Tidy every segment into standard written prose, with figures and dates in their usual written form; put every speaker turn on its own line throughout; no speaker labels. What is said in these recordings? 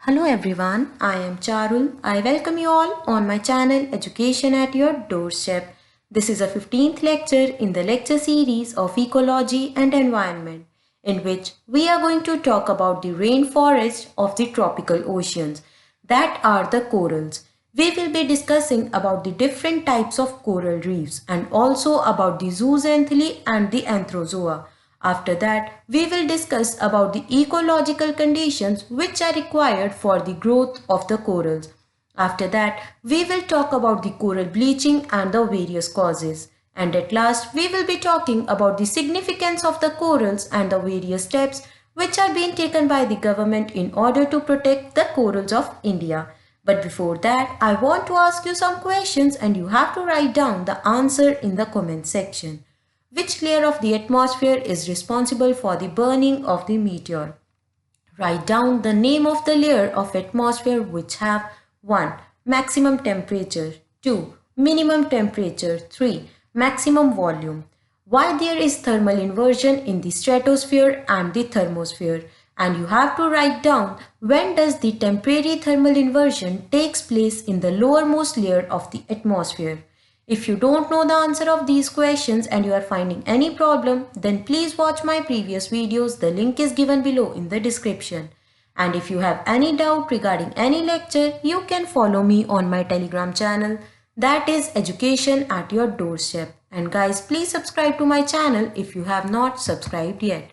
Hello everyone, I am Charul. I welcome you all on my channel Education at Your Doorstep. This is a 15th lecture in the lecture series of Ecology and Environment, in which we are going to talk about the rainforest of the tropical oceans, that are the corals. We will be discussing about the different types of coral reefs and also about the zooxanthellae and the Anthrozoa. After that, we will discuss about the ecological conditions which are required for the growth of the corals. After that, we will talk about the coral bleaching and the various causes. And at last, we will be talking about the significance of the corals and the various steps which are being taken by the government in order to protect the corals of India. But before that, I want to ask you some questions and you have to write down the answer in the comment section. Which layer of the atmosphere is responsible for the burning of the meteor? Write down the name of the layer of atmosphere which have 1. Maximum temperature, 2. Minimum temperature, 3. Maximum volume. Why there is thermal inversion in the stratosphere and the thermosphere? And you have to write down when does the temporary thermal inversion takes place in the lowermost layer of the atmosphere. If you don't know the answer of these questions and you are finding any problem, then please watch my previous videos. The link is given below in the description. And if you have any doubt regarding any lecture, you can follow me on my Telegram channel, that is Education at Your Doorstep. And guys, please subscribe to my channel if you have not subscribed yet.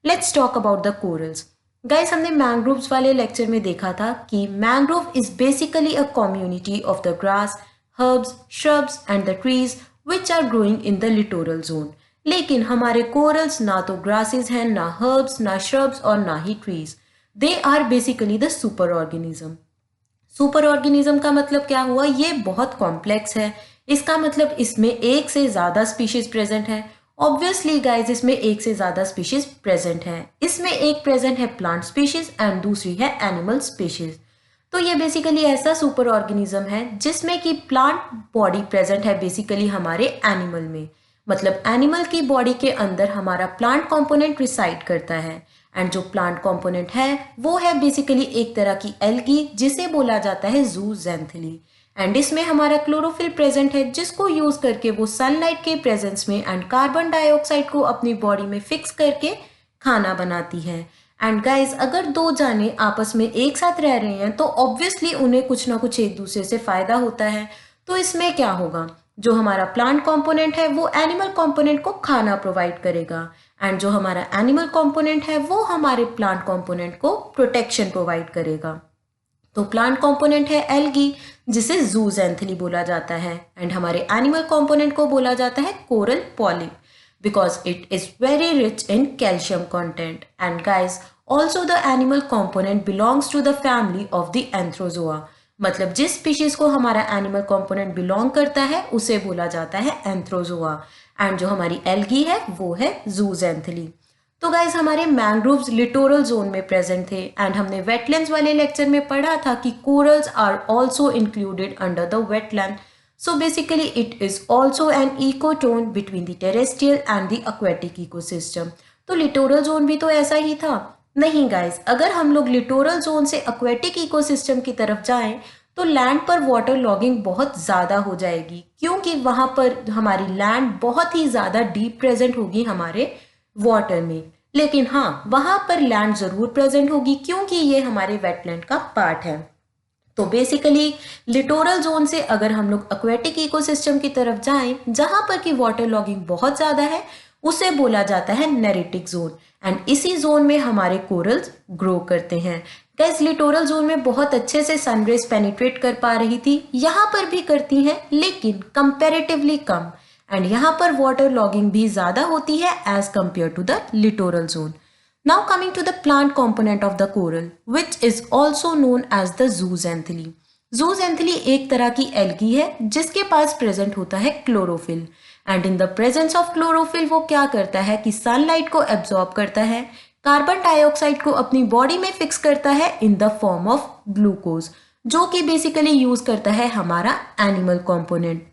Let's talk about the corals. Guys, हमने mangroves वाले lecture में देखा था कि mangrove is basically a community of the grass, herbs, shrubs and the trees which are growing in the littoral zone. लेकिन हमारे corals ना तो grasses हैं, ना herbs, ना shrubs और ना ही trees. They are basically the superorganism. सुपरऑर्गेनिज्म का मतलब क्या हुआ? ये बहुत कॉम्प्लेक्स है. इसका मतलब इसमें एक से ज़्यादा स्पीशीज प्रेजेंट है. ऑब्वियसली गाइज इसमें एक से ज़्यादा स्पीशीज प्रेजेंट है. इसमें एक प्रेजेंट है प्लांट स्पीशीज एंड दूसरी है एनिमल स्पीशीज. तो ये बेसिकली ऐसा सुपर ऑर्गेनिज्म है जिसमें कि प्लांट बॉडी प्रेजेंट है बेसिकली हमारे एनिमल में. मतलब एनिमल की बॉडी के अंदर हमारा प्लांट कंपोनेंट रिसाइड करता है. एंड जो प्लांट कंपोनेंट है वो है बेसिकली एक तरह की एल्गी जिसे बोला जाता है जूज़ैंथेली. एंड इसमें हमारा क्लोरोफिल प्रेजेंट है जिसको यूज करके वो सनलाइट के प्रेजेंस में एंड कार्बन डाइऑक्साइड को अपनी बॉडी में फिक्स करके खाना बनाती है. एंड गाइज अगर दो जाने आपस में एक साथ रह रहे हैं तो ऑब्वियसली उन्हें कुछ ना कुछ एक दूसरे से फायदा होता है. तो इसमें क्या होगा? जो हमारा प्लांट कंपोनेंट है वो एनिमल कंपोनेंट को खाना प्रोवाइड करेगा एंड जो हमारा एनिमल कंपोनेंट है वो हमारे प्लांट कंपोनेंट को प्रोटेक्शन प्रोवाइड करेगा. तो प्लांट कंपोनेंट है एल्गी जिसे जूज़ैंथेली बोला जाता है एंड हमारे एनिमल कंपोनेंट को बोला जाता है coral polyp because it is very rich in calcium content. And guys, also the animal component belongs to the family of the Anthrozoa. मतलब जिस स्पीशीज को हमारा एनिमल कंपोनेंट बिलोंग करता है उसे बोला जाता है एंथ्रोजोआ एंड जो हमारी एल्गी है वो है जूज़ैंथेली. तो गाइज हमारे मैंग्रोव्स लिटोरल जोन में प्रेजेंट थे एंड हमने वेटलैंड्स वाले लेक्चर में पढ़ा था कि corals are also included under the wetland. So basically it is also an ecotone between the terrestrial and the aquatic ecosystem. तो लिटोरल जोन भी तो ऐसा ही था. नहीं गाइस, अगर हम लोग लिटोरल जोन से aquatic ecosystem की तरफ जाएं तो लैंड पर वाटर लॉगिंग बहुत ज़्यादा हो जाएगी क्योंकि वहाँ पर हमारी लैंड बहुत ही ज़्यादा डीप प्रेजेंट होगी हमारे वाटर में. लेकिन हाँ, वहाँ पर लैंड ज़रूर प्रेजेंट होगी क्योंकि ये हमारे वेटलैंड का पार्ट है. तो बेसिकली लिटोरल जोन से अगर हम लोग एक्वेटिक इकोसिस्टम की तरफ जाएं जहां पर की वाटर लॉगिंग बहुत ज़्यादा है उसे बोला जाता है नेरिटिक जोन एंड इसी जोन में हमारे कोरल्स ग्रो करते हैं. गाइस लिटोरल जोन में बहुत अच्छे से सनरेज पेनिट्रेट कर पा रही थी, यहाँ पर भी करती हैं लेकिन कंपैरेटिवली कम एंड यहाँ पर वाटर लॉगिंग भी ज़्यादा होती है as compare to the littoral zone. Now coming to the plant component of the coral, which is also known as the zooxanthellae. Zooxanthellae एक तरह की एल्गी है जिसके पास प्रेजेंट होता है chlorophyll and in the presence of chlorophyll वो क्या करता है कि सनलाइट को एब्जॉर्ब करता है, कार्बन डाइऑक्साइड को अपनी बॉडी में फिक्स करता है in the form of glucose जो कि बेसिकली यूज करता है हमारा एनिमल कॉम्पोनेंट.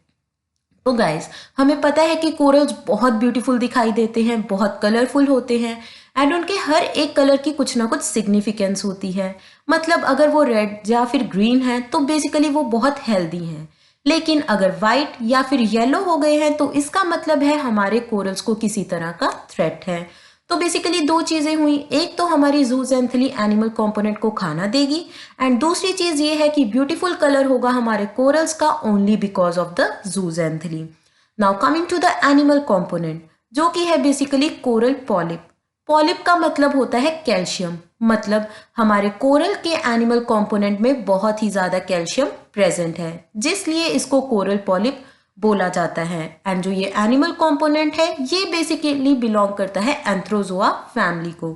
तो गाइज हमें पता है कि कोरल्स बहुत ब्यूटीफुल दिखाई देते हैं, बहुत कलरफुल होते हैं एंड उनके हर एक कलर की कुछ ना कुछ सिग्निफिकेंस होती है। मतलब अगर वो रेड या फिर ग्रीन है तो बेसिकली वो बहुत हेल्दी हैं, लेकिन अगर वाइट या फिर येलो हो गए हैं तो इसका मतलब है हमारे कोरल्स को किसी तरह का थ्रेट है। तो बेसिकली दो चीजें हुई, एक तो हमारी जूजेंथली एनिमल कंपोनेंट को खाना देगी एंड दूसरी चीज ये है कि ब्यूटीफुल कलर होगा हमारे कोरल्स का only because of the zooxanthellae. Now coming to the animal component, जो कि है बेसिकली कोरल पॉलिप। पॉलिप का मतलब होता है कैल्शियम, मतलब हमारे कोरल के एनिमल कंपोनेंट में बहुत ही ज्यादा कैल्शियम प्रेजेंट है, जिसलिए इसको कोरल पॉलिप बोला जाता है। एंड जो ये एनिमल कंपोनेंट है ये बेसिकली बिलोंग करता है एंथ्रोजोआ फैमिली को।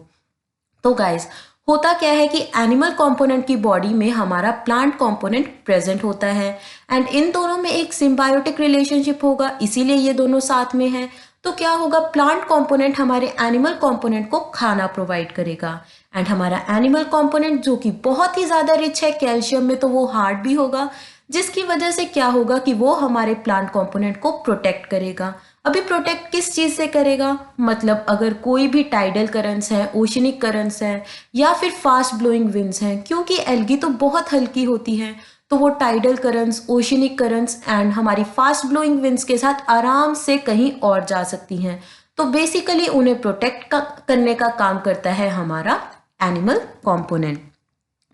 तो गाइस होता क्या है कि एनिमल कंपोनेंट की बॉडी में हमारा प्लांट कंपोनेंट प्रेजेंट होता है एंड इन दोनों में एक सिम्बायोटिक रिलेशनशिप होगा, इसीलिए ये दोनों साथ में है। तो क्या होगा, प्लांट कंपोनेंट हमारे एनिमल कंपोनेंट को खाना प्रोवाइड करेगा एंड हमारा एनिमल कंपोनेंट जो कि बहुत ही ज्यादा रिच है कैल्शियम में, तो वो हार्ड भी होगा, जिसकी वजह से क्या होगा कि वो हमारे प्लांट कंपोनेंट को प्रोटेक्ट करेगा। अभी प्रोटेक्ट किस चीज से करेगा, मतलब अगर कोई भी टाइडल करंट्स है, ओशनिक करंट्स है या फिर फास्ट ब्लोइंग विंड्स हैं, क्योंकि एल्गी तो बहुत हल्की होती है, तो वो tidal currents, oceanic currents and हमारी फास्ट ब्लोइंग विंड्स के साथ आराम से कहीं और जा सकती हैं। तो बेसिकली उन्हें प्रोटेक्ट करने का काम करता है हमारा animal component.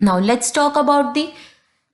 Now let's talk about the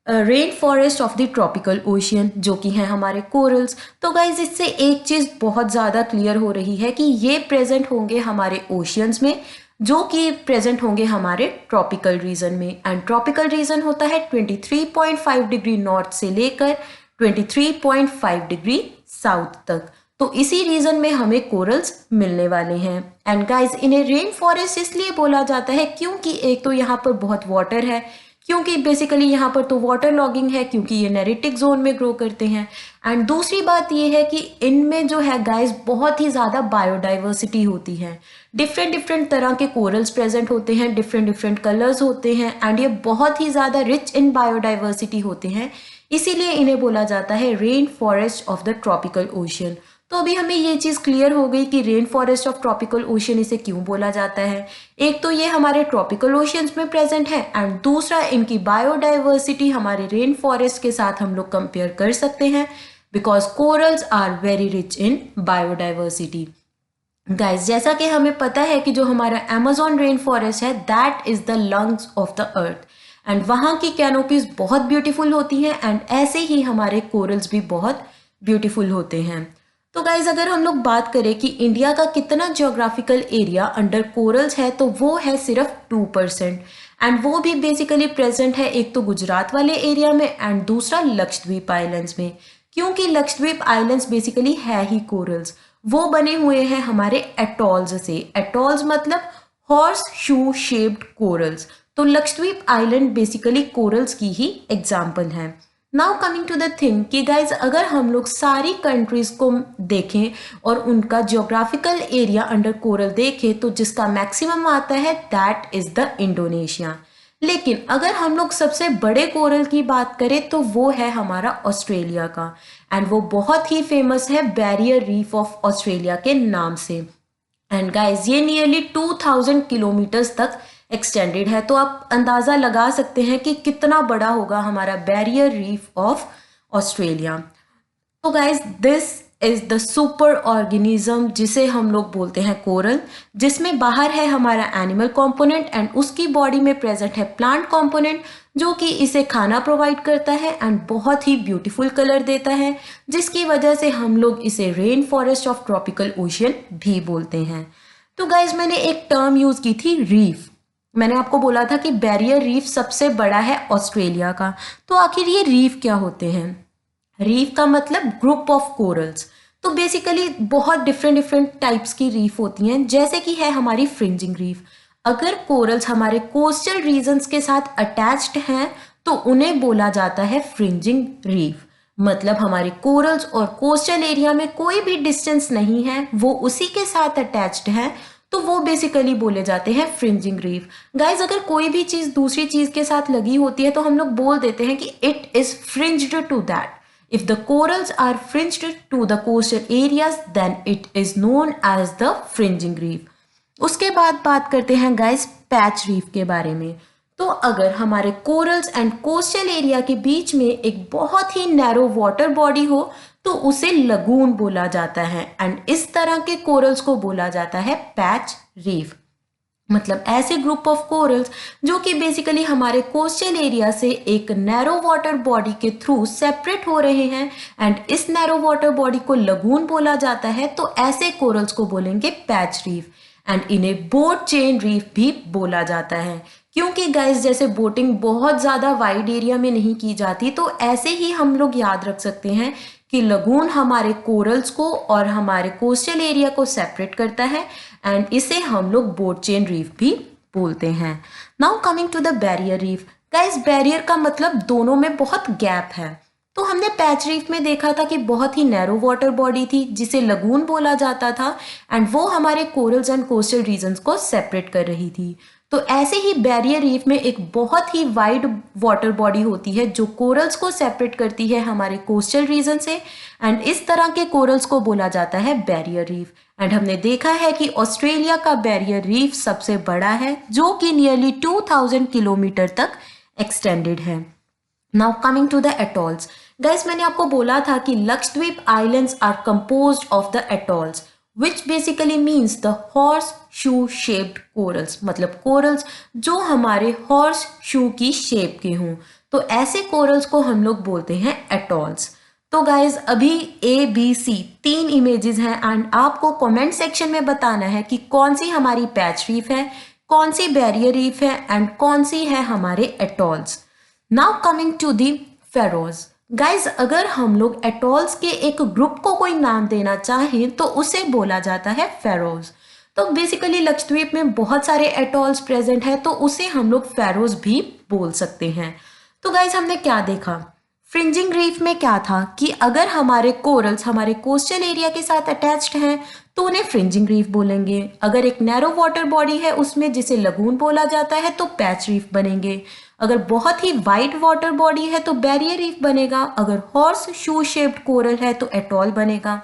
rain forest of the tropical ocean, जो कि है हमारे कोरल्स। तो गाइज इससे एक चीज बहुत ज्यादा क्लियर हो रही है कि ये प्रेजेंट होंगे हमारे ओशियंस में, जो कि प्रेजेंट होंगे हमारे ट्रॉपिकल रीजन में। एंड ट्रॉपिकल रीजन होता है 23.5 डिग्री नॉर्थ से लेकर 23.5 डिग्री साउथ तक। तो इसी रीजन में हमें कोरल्स मिलने वाले हैं। एंड गाइज इन्हें रेन फॉरेस्ट इसलिए बोला जाता है क्योंकि एक तो यहाँ पर बहुत वाटर है, क्योंकि बेसिकली यहाँ पर तो वाटर लॉगिंग है, क्योंकि ये नेरिटिक जोन में ग्रो करते हैं। एंड दूसरी बात ये है कि इनमें जो है गाइस बहुत ही ज़्यादा बायोडाइवर्सिटी होती है, डिफरेंट डिफरेंट तरह के कोरल्स प्रेजेंट होते हैं, डिफरेंट डिफरेंट कलर्स होते हैं एंड ये बहुत ही ज़्यादा रिच इन बायोडाइवर्सिटी होते हैं, इसीलिए इन्हें बोला जाता है rain forest of the tropical ocean. तो अभी हमें ये चीज़ क्लियर हो गई कि rain forest of tropical ocean इसे क्यों बोला जाता है। एक तो ये हमारे ट्रॉपिकल ओशियंस में प्रेजेंट है एंड दूसरा इनकी बायोडाइवर्सिटी हमारे रेन फॉरेस्ट के साथ हम लोग कंपेयर कर सकते हैं because corals are very rich in biodiversity. Guys जैसा कि हमें पता है कि जो हमारा अमेज़न रेन फॉरेस्ट है that is the lungs of the earth and वहाँ की कैनोपीज बहुत ब्यूटीफुल होती हैं एंड ऐसे ही हमारे कोरल्स भी बहुत ब्यूटीफुल होते हैं। तो गाइज अगर हम लोग बात करें कि इंडिया का कितना जियोग्राफिकल एरिया अंडर कोरल्स है, तो वो है सिर्फ 2% एंड वो भी बेसिकली प्रेजेंट है एक तो गुजरात वाले एरिया में एंड दूसरा लक्षद्वीप आइलैंड्स में। क्योंकि लक्षद्वीप आइलैंड्स बेसिकली है ही कोरल्स, वो बने हुए हैं हमारे एटॉल्स से। एटॉल्स मतलब हॉर्स शू शेप्ड कोरल्स, तो लक्षद्वीप आइलैंड बेसिकली कोरल्स की ही एग्जाम्पल है। Now coming to the thing कि गाइज अगर हम लोग सारी कंट्रीज को देखें और उनका जियोग्राफिकल एरिया अंडर कोरल देखें तो जिसका मैक्सिमम आता है दैट इज द इंडोनेशिया। लेकिन अगर हम लोग सबसे बड़े कोरल की बात करें तो वो है हमारा ऑस्ट्रेलिया का एंड वो बहुत ही फेमस है बैरियर रीफ ऑफ ऑस्ट्रेलिया के नाम से। एंड गाइज ये नियरली 2000 किलोमीटर्स तक एक्सटेंडेड है, तो आप अंदाज़ा लगा सकते हैं कि कितना बड़ा होगा हमारा बैरियर रीफ ऑफ ऑस्ट्रेलिया। तो guys this is the super organism जिसे हम लोग बोलते हैं कोरल, जिसमें बाहर है हमारा एनिमल कंपोनेंट एंड उसकी बॉडी में प्रेजेंट है प्लांट कंपोनेंट जो कि इसे खाना प्रोवाइड करता है एंड बहुत ही ब्यूटीफुल कलर देता है, जिसकी वजह से हम लोग इसे rain forest of tropical ocean भी बोलते हैं। तो गाइज मैंने एक टर्म यूज की थी रीफ, मैंने आपको बोला था कि बैरियर रीफ सबसे बड़ा है ऑस्ट्रेलिया का। तो आखिर ये रीफ क्या होते हैं? रीफ का मतलब ग्रुप ऑफ कोरल्स। तो बेसिकली बहुत डिफरेंट टाइप्स की रीफ होती हैं, जैसे कि है हमारी फ्रिंजिंग रीफ। अगर कोरल्स हमारे कोस्टल रीजन्स के साथ अटैच्ड हैं तो उन्हें बोला जाता है फ्रिंजिंग रीफ। मतलब हमारे कोरल्स और कोस्टल एरिया में कोई भी डिस्टेंस नहीं है, वो उसी के साथ अटैच्ड है, तो वो बेसिकली बोले जाते हैं फ्रिंजिंग रीफ। गाइज अगर कोई भी चीज दूसरी चीज के साथ लगी होती है तो हम लोग बोल देते हैं कि it is fringed to that. If the corals are fringed to the coastal areas then it is known as the fringing reef. उसके बाद बात करते हैं गाइस पैच रीफ के बारे में। तो अगर हमारे कोरल्स एंड कोस्टल एरिया के बीच में एक बहुत ही नैरो वाटर बॉडी हो तो उसे लगून बोला जाता है एंड इस तरह के कोरल्स को बोला जाता है पैच रीफ। मतलब ऐसे ग्रुप ऑफ कोरल्स जो कि बेसिकली हमारे कोस्टल एरिया से एक नैरो वाटर बॉडी के थ्रू सेपरेट हो रहे हैं एंड इस नैरो वाटर बॉडी को लगून बोला जाता है। तो ऐसे कोरल्स को बोलेंगे पैच रीफ एंड इन्हें बोट चेन रीफ भी बोला जाता है। क्योंकि गाइस जैसे बोटिंग बहुत ज़्यादा वाइड एरिया में नहीं की जाती तो ऐसे ही हम लोग याद रख सकते हैं कि लगून हमारे कोरल्स को और हमारे कोस्टल एरिया को सेपरेट करता है एंड इसे हम लोग बोट चेन रीफ भी बोलते हैं। Now coming to the barrier reef. Guys barrier का मतलब दोनों में बहुत गैप है। तो हमने पैच रीफ में देखा था कि बहुत ही नैरो वाटर बॉडी थी जिसे लगून बोला जाता था एंड वो हमारे कोरल्स एंड कोस्टल रीजन्स को सेपरेट कर रही थी। तो ऐसे ही बैरियर रीफ में एक बहुत ही वाइड वाटर बॉडी होती है जो कोरल्स को सेपरेट करती है हमारे कोस्टल रीजन से एंड इस तरह के कोरल्स को बोला जाता है बैरियर रीफ। एंड हमने देखा है कि ऑस्ट्रेलिया का बैरियर रीफ सबसे बड़ा है जो कि नियरली 2000 किलोमीटर तक एक्सटेंडेड है। Now coming to the atolls. Guys मैंने आपको बोला था कि Lakshadweep islands are composed of the atolls which basically means the horseshoe shaped corals। मतलब कोरल्स जो हमारे हॉर्स शू की शेप के हों तो ऐसे कोरल्स को हम लोग बोलते हैं एटॉल्स। तो गाइज अभी ABC 3 इमेजेस हैं एंड आपको कमेंट सेक्शन में बताना है कि कौन सी हमारी पैच रीफ है, कौन सी बैरियर रीफ है एंड कौन सी है हमारे atolls. Now coming to the faros. Guys अगर हम लोग एटॉल्स के एक ग्रुप को कोई नाम देना चाहें तो उसे बोला जाता है फेरोज। तो बेसिकली लक्षद्वीप में बहुत सारे एटॉल्स प्रेजेंट है तो उसे हम लोग फेरोज भी बोल सकते हैं। तो गाइज हमने क्या देखा, फ्रिंजिंग रीफ में क्या था कि अगर हमारे कोरल्स हमारे कोस्टल एरिया के साथ अटैच्ड हैं तो उन्हें फ्रिंजिंग रीफ बोलेंगे। अगर एक नैरो वाटर बॉडी है उसमें जिसे लगून बोला जाता है तो पैच रीफ बनेंगे। अगर बहुत ही वाइड वाटर बॉडी है तो बैरियर रीफ बनेगा। अगर हॉर्स शू शेप्ड कोरल है तो एटॉल बनेगा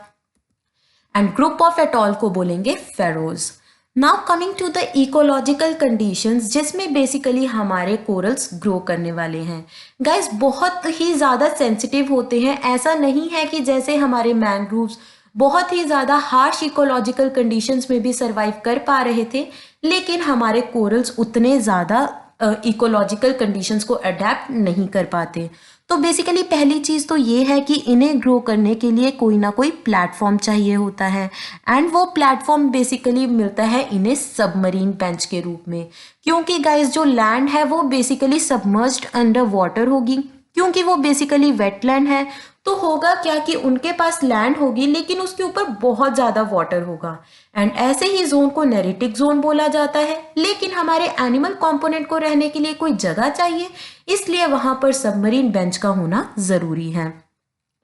एंड ग्रुप ऑफ एटॉल को बोलेंगे faros. Now coming to the ecological conditions जिसमें बेसिकली हमारे कोरल्स ग्रो करने वाले हैं। गाइस बहुत ही ज़्यादा सेंसिटिव होते हैं। ऐसा नहीं है कि जैसे हमारे मैंग्रोव्स बहुत ही ज़्यादा हार्श इकोलॉजिकल कंडीशंस में भी सर्वाइव कर पा रहे थे लेकिन हमारे कोरल्स उतने ज़्यादा इकोलॉजिकल कंडीशंस को अडेप्ट नहीं कर पाते। तो बेसिकली पहली चीज़ तो ये है कि इन्हें ग्रो करने के लिए कोई ना कोई प्लेटफॉर्म चाहिए होता है एंड वो प्लेटफॉर्म बेसिकली मिलता है इन्हें सबमरीन बेंच के रूप में। क्योंकि गाइस जो लैंड है वो बेसिकली सबमर्ज्ड अंडर वाटर होगी क्योंकि वो बेसिकली वेटलैंड है। तो होगा क्या कि उनके पास लैंड होगी लेकिन उसके ऊपर बहुत ज़्यादा वाटर होगा एंड ऐसे ही जोन को नेरिटिक जोन बोला जाता है। लेकिन हमारे एनिमल कंपोनेंट को रहने के लिए कोई जगह चाहिए इसलिए वहाँ पर सबमरीन बेंच का होना ज़रूरी है।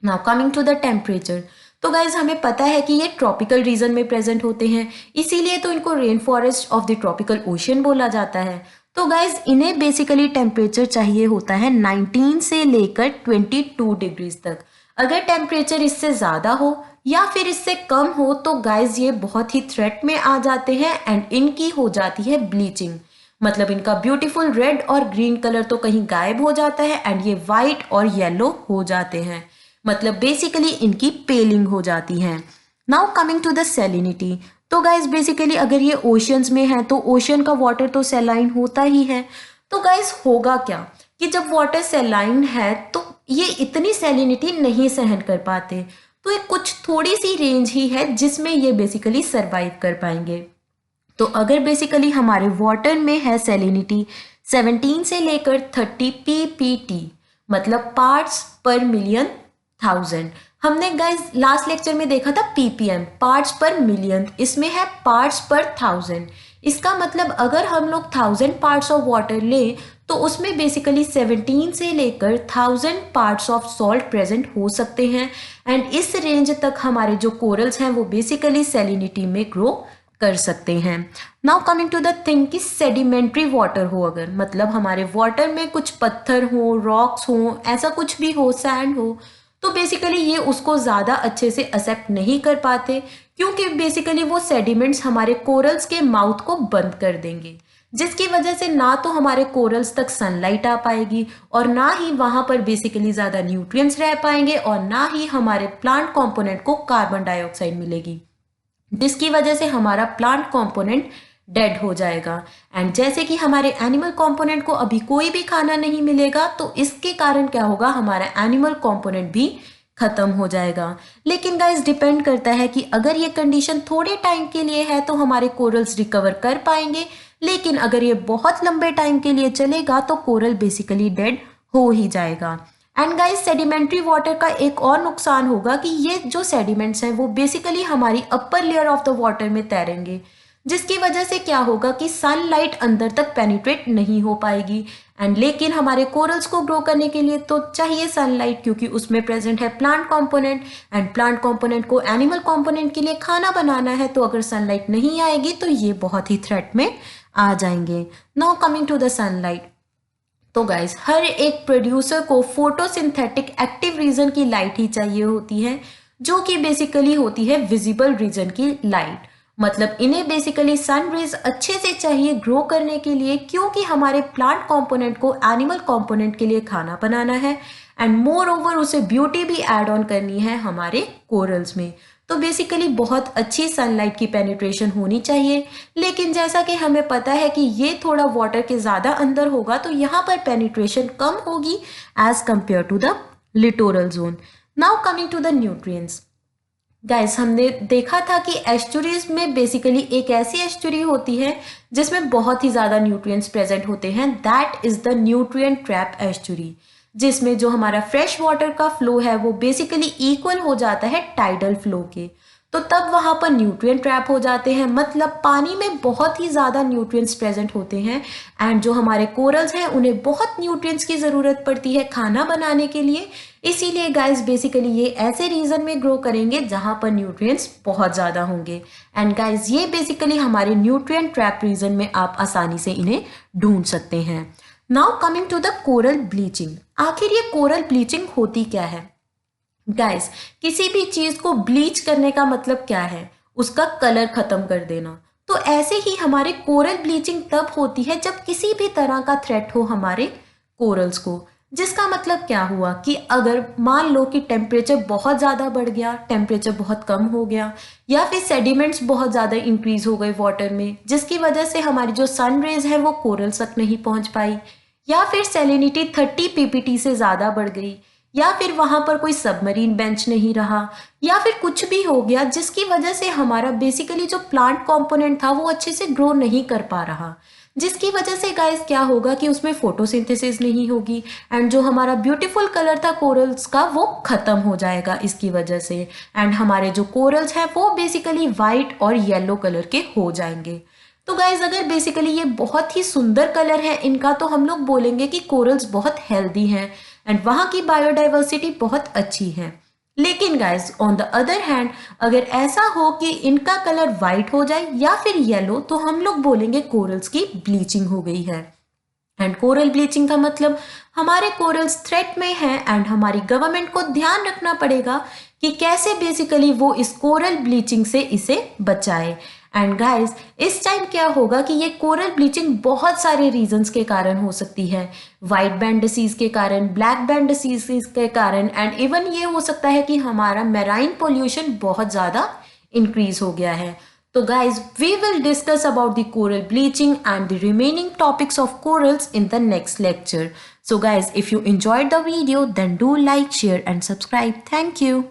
Now coming to the temperature. तो गाइज हमें पता है कि ये ट्रॉपिकल रीजन में प्रेजेंट होते हैं इसीलिए तो इनको rain forest of the tropical ocean बोला जाता है। तो गाइज इन्हें बेसिकली टेम्परेचर चाहिए होता है 19 से लेकर 22 डिग्रीज तक। अगर टेम्परेचर इससे ज़्यादा हो या फिर इससे कम हो तो गाइज ये बहुत ही थ्रेट में आ जाते हैं एंड इनकी हो जाती है ब्लीचिंग। मतलब इनका ब्यूटीफुल रेड और ग्रीन कलर तो कहीं गायब हो जाता है एंड ये वाइट और येलो हो जाते हैं। मतलब बेसिकली इनकी पेलिंग हो जाती है। Now coming to the salinity. तो गाइज बेसिकली अगर ये ओशंस में है तो ओशन का वाटर तो सैलाइन होता ही है। तो गाइज होगा क्या कि जब वाटर सैलाइन है तो ये इतनी सैलिनिटी नहीं सहन कर पाते तो एक कुछ थोड़ी सी रेंज ही है जिसमें ये बेसिकली सरवाइव कर पाएंगे। तो अगर बेसिकली हमारे वाटर में है सैलिनिटी 17 से लेकर 30 ppt मतलब पार्ट्स पर मिलियन 1000। हमने गाइज लास्ट लेक्चर में देखा था ppm पार्ट्स पर मिलियन, इसमें है पार्ट्स पर 1000। इसका मतलब अगर हम लोग 1000 पार्ट्स ऑफ वाटर लें तो उसमें बेसिकली 17 से लेकर 1000 पार्ट्स ऑफ सॉल्ट प्रेजेंट हो सकते हैं एंड इस रेंज तक हमारे जो कोरल्स हैं वो बेसिकली सैलिनिटी में ग्रो कर सकते हैं। Now coming to the thing कि सेडिमेंट्री वाटर हो, अगर मतलब हमारे वाटर में कुछ पत्थर हो, रॉक्स हो, ऐसा कुछ भी हो, सैंड हो, तो बेसिकली ये उसको ज़्यादा अच्छे से एक्सेप्ट नहीं कर पाते क्योंकि बेसिकली वो सेडिमेंट्स हमारे कोरल्स के माउथ को बंद कर देंगे, जिसकी वजह से ना तो हमारे कोरल्स तक सनलाइट आ पाएगी और ना ही वहां पर बेसिकली ज़्यादा न्यूट्रिएंट्स रह पाएंगे और ना ही हमारे प्लांट कंपोनेंट को कार्बन डाइऑक्साइड मिलेगी, जिसकी वजह से हमारा प्लांट कंपोनेंट डेड हो जाएगा। एंड जैसे कि हमारे एनिमल कंपोनेंट को अभी कोई भी खाना नहीं मिलेगा, तो इसके कारण क्या होगा, हमारा एनिमल कंपोनेंट भी खत्म हो जाएगा। लेकिन गाइस डिपेंड करता है कि अगर ये कंडीशन थोड़े टाइम के लिए है तो हमारे कोरल्स रिकवर कर पाएंगे, लेकिन अगर ये बहुत लंबे टाइम के लिए चलेगा तो कोरल बेसिकली डेड हो ही जाएगा। एंड गाइस सेडिमेंट्री वाटर का एक और नुकसान होगा कि ये जो सेडिमेंट्स हैं वो बेसिकली हमारी upper layer of the water में तैरेंगे, जिसकी वजह से क्या होगा कि सनलाइट अंदर तक पेनिट्रेट नहीं हो पाएगी। एंड लेकिन हमारे कोरल्स को ग्रो करने के लिए तो चाहिए सनलाइट, क्योंकि उसमें प्रेजेंट है plant component, and plant component को एनिमल कंपोनेंट के लिए खाना बनाना है, तो अगर सनलाइट नहीं आएगी तो ये बहुत ही थ्रेट में आ जाएंगे। Now coming to the sunlight, तो गाइस हर एक प्रोड्यूसर को फोटोसिंथेटिक एक्टिव रीजन की लाइट ही चाहिए होती है, जो कि बेसिकली होती है विजिबल रीजन की लाइट। मतलब इन्हें बेसिकली सन रेज अच्छे से चाहिए ग्रो करने के लिए, क्योंकि हमारे प्लांट कंपोनेंट को एनिमल कंपोनेंट के लिए खाना बनाना है एंड मोर ओवर उसे ब्यूटी भी ऐड ऑन करनी है हमारे कोरल्स में। तो बेसिकली बहुत अच्छी सनलाइट की पेनिट्रेशन होनी चाहिए, लेकिन जैसा कि हमें पता है कि ये थोड़ा वाटर के ज़्यादा अंदर होगा, तो यहाँ पर पेनिट्रेशन कम होगी as compare to the littoral zone. Now coming to the nutrients, guys हमने देखा था कि एस्चुरीज में बेसिकली एक ऐसी एस्चुरी होती है जिसमें बहुत ही ज़्यादा न्यूट्रिएंट्स प्रेजेंट होते हैं, that is the nutrient trap estuary, जिसमें जो हमारा फ्रेश वाटर का फ्लो है वो बेसिकली इक्वल हो जाता है टाइडल फ्लो के। तो तब वहाँ पर न्यूट्रिएंट ट्रैप हो जाते हैं, मतलब पानी में बहुत ही ज़्यादा न्यूट्रिएंट्स प्रेजेंट होते हैं एंड जो हमारे कोरल्स हैं उन्हें बहुत न्यूट्रिएंट्स की ज़रूरत पड़ती है खाना बनाने के लिए। इसीलिए गाइस बेसिकली ये ऐसे रीजन में ग्रो करेंगे जहाँ पर न्यूट्रिएंट्स बहुत ज़्यादा होंगे। एंड गाइस ये बेसिकली हमारे न्यूट्रिएंट ट्रैप रीजन में आप आसानी से इन्हें ढूंढ सकते हैं। Now coming to the coral bleaching, आखिर ये कोरल ब्लीचिंग होती क्या है? गाइस किसी भी चीज को ब्लीच करने का मतलब क्या है, उसका कलर खत्म कर देना। तो ऐसे ही हमारे कोरल ब्लीचिंग तब होती है जब किसी भी तरह का थ्रेट हो हमारे कोरल्स को, जिसका मतलब क्या हुआ कि अगर मान लो कि टेम्परेचर बहुत ज़्यादा बढ़ गया, टेम्परेचर बहुत कम हो गया, या फिर सेडिमेंट्स बहुत ज़्यादा इंक्रीज हो गए वाटर में, जिसकी वजह से हमारी जो सन रेज है वो कोरल्स तक नहीं पहुंच पाई, या फिर सैलिनिटी 30 ppt से ज़्यादा बढ़ गई, या फिर वहाँ पर कोई सबमरीन बेंच नहीं रहा, या फिर कुछ भी हो गया जिसकी वजह से हमारा बेसिकली जो प्लांट कंपोनेंट था वो अच्छे से ग्रो नहीं कर पा रहा, जिसकी वजह से गाइस क्या होगा कि उसमें फोटोसिंथेसिस नहीं होगी एंड जो हमारा ब्यूटीफुल कलर था कोरल्स का वो खत्म हो जाएगा इसकी वजह से। एंड हमारे जो कोरल्स हैं वो बेसिकली वाइट और येलो कलर के हो जाएंगे। तो गाइज अगर बेसिकली ये बहुत ही सुंदर कलर है इनका, तो हम लोग बोलेंगे कि कोरल्स बहुत हेल्दी हैं एंड वहाँ की बायोडाइवर्सिटी बहुत अच्छी है। लेकिन guys on the other hand अगर ऐसा हो कि इनका कलर वाइट हो जाए या फिर येलो, तो हम लोग बोलेंगे कोरल्स की ब्लीचिंग हो गई है। एंड कोरल ब्लीचिंग का मतलब हमारे कोरल्स थ्रेट में हैं एंड हमारी गवर्नमेंट को ध्यान रखना पड़ेगा कि कैसे बेसिकली वो इस कोरल ब्लीचिंग से इसे बचाए। एंड गाइज इस टाइम क्या होगा कि ये कोरल ब्लीचिंग बहुत सारे रीजंस के कारण हो सकती है, वाइट बैंड डिसीज के कारण, ब्लैक बैंड डिसीज के कारण, एंड इवन ये हो सकता है कि हमारा मैराइन पोल्यूशन बहुत ज़्यादा इंक्रीज हो गया है। So guys, we will discuss about the coral bleaching and the remaining topics of corals in the next lecture. So guys, if you enjoyed the video, then do like, share and subscribe. Thank you.